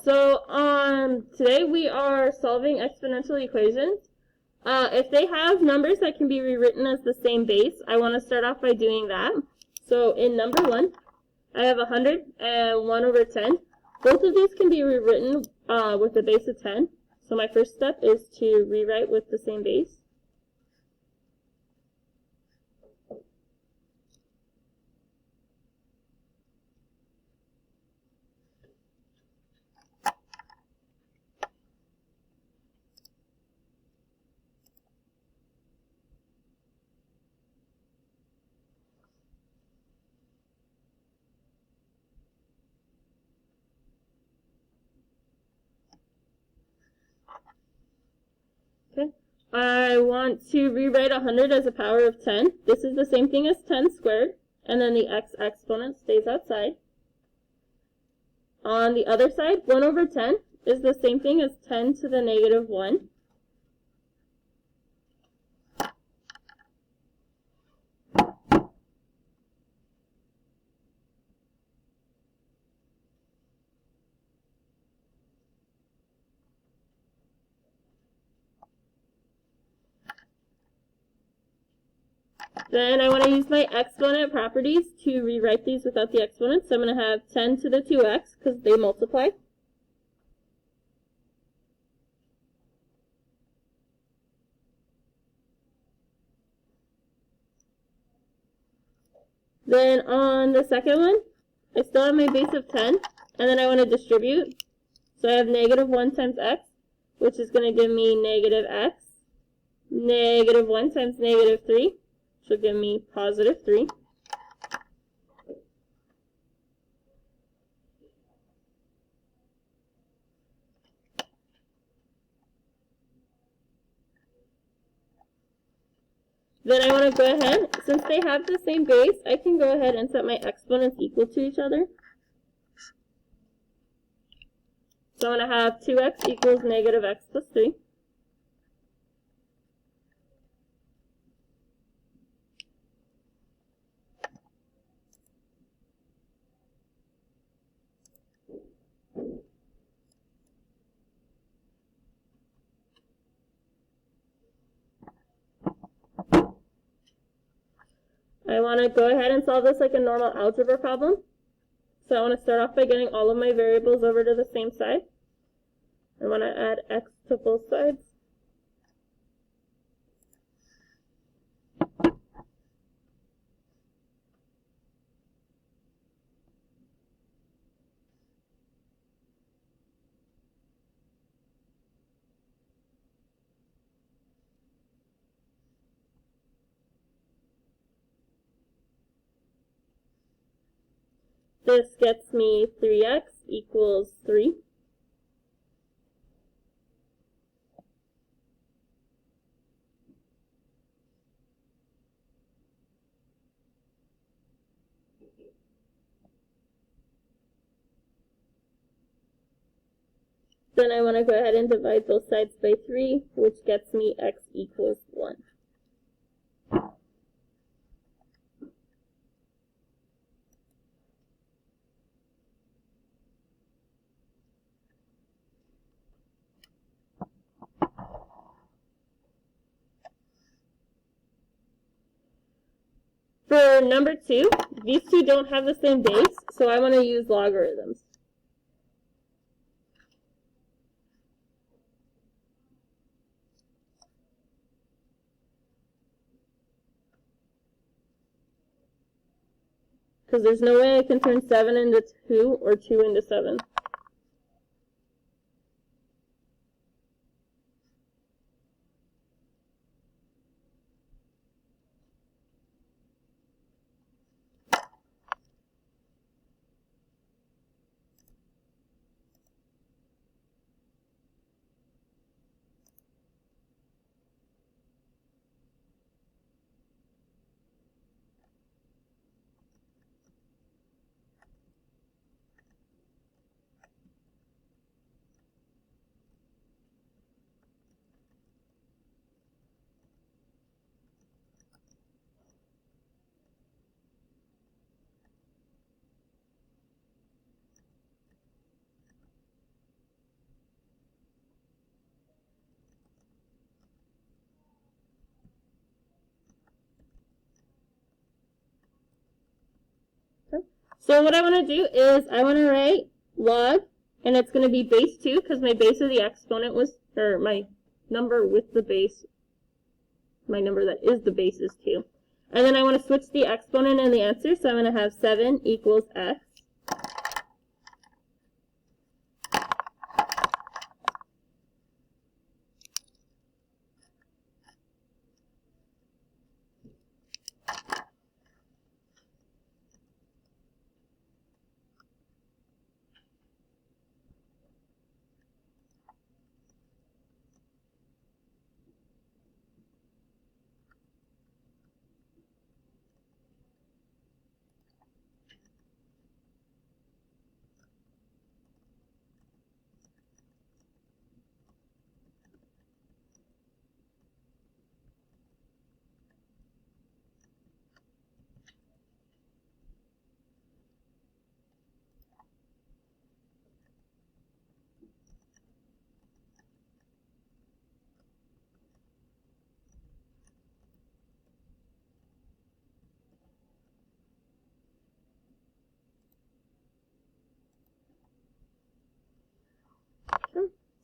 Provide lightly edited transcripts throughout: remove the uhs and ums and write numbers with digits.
So today we are solving exponential equations. If they have numbers that can be rewritten as the same base, I want to start off by doing that. So in number 1, I have 100 and 1 over 10. Both of these can be rewritten with a base of 10. So my first step is to rewrite with the same base. Okay. I want to rewrite 100 as a power of 10. This is the same thing as 10 squared, and then the x exponent stays outside. On the other side, 1 over 10 is the same thing as 10 to the negative 1. Then I want to use my exponent properties to rewrite these without the exponent. So I'm going to have 10 to the 2x because they multiply. Then on the second one, I still have my base of 10, and then I want to distribute. So I have negative 1 times x, which is going to give me negative x. Negative 1 times negative 3, which will give me positive 3. Then I want to go ahead, since they have the same base, I can go ahead and set my exponents equal to each other. So I'm going to have 2x equals negative x plus 3. I want to go ahead and solve this like a normal algebra problem. So I want to start off by getting all of my variables over to the same side. I want to add x to both sides. This gets me 3x equals 3. Then I want to go ahead and divide both sides by 3, which gets me x equals 1. For number 2, these two don't have the same base, so I want to use logarithms. Because there's no way I can turn 7 into 2 or 2 into 7. So what I want to do is I want to write log, and it's going to be base 2 because my base of the exponent was, or my number with the base, my number that is the base is 2. And then I want to switch the exponent in the answer, so I'm going to have 7 equals x.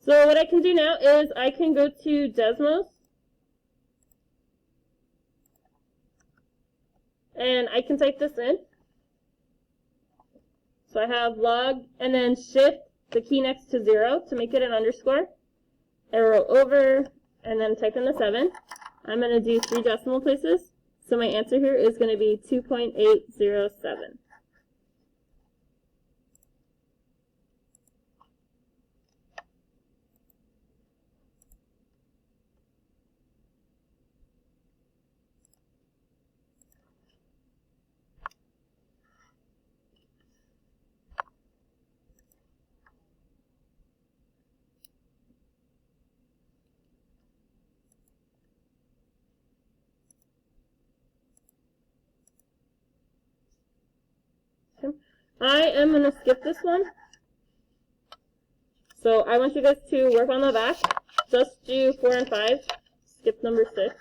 So what I can do now is I can go to Desmos, and I can type this in. So I have log, and then shift the key next to 0 to make it an underscore, arrow over, and then type in the 7. I'm going to do 3 decimal places, so my answer here is going to be 2.807. I am going to skip this one. So I want you guys to work on the back. Just do 4 and 5. Skip number 6.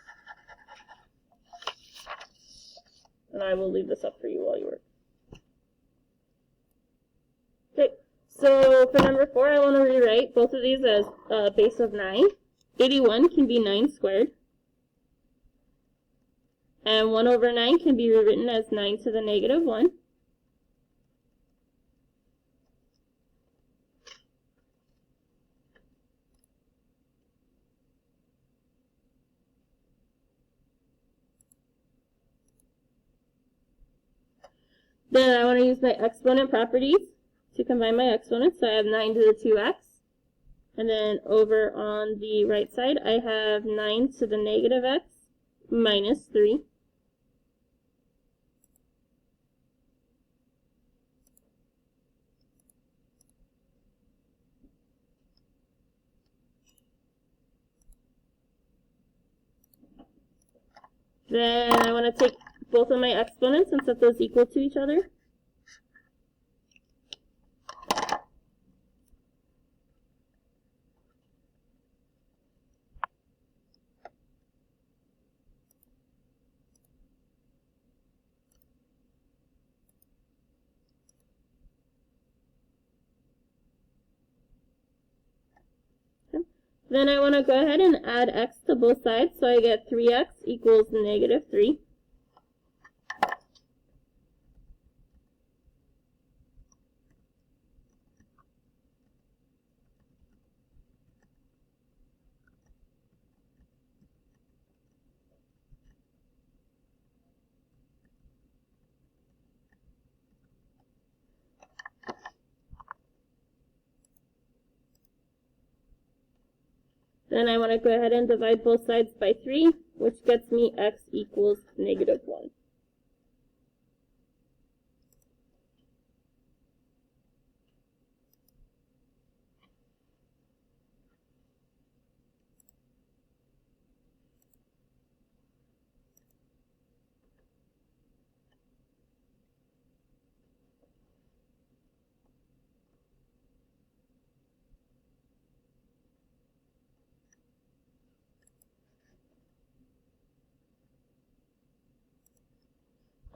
And I will leave this up for you while you work. Okay, so for number 4, I want to rewrite both of these as a base of 9. 81 can be 9 squared. And 1 over 9 can be rewritten as 9 to the negative 1. Then I want to use my exponent properties to combine my exponents. So I have 9 to the 2x. And then over on the right side, I have 9 to the negative x minus 3. Then I want to take both of my exponents and set those equal to each other. Then I want to go ahead and add x to both sides, so I get 3x equals negative 3. Then I want to go ahead and divide both sides by 3, which gets me x equals negative 1.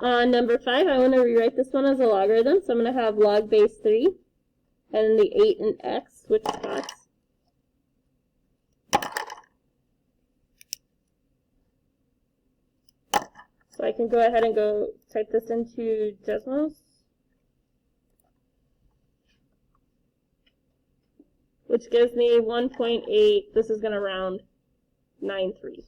On number 5, I want to rewrite this one as a logarithm, so I'm going to have log base 3, and then the 8 in x, switch spots. So I can go ahead and go type this into Desmos, which gives me 1.8, this is going to round 93.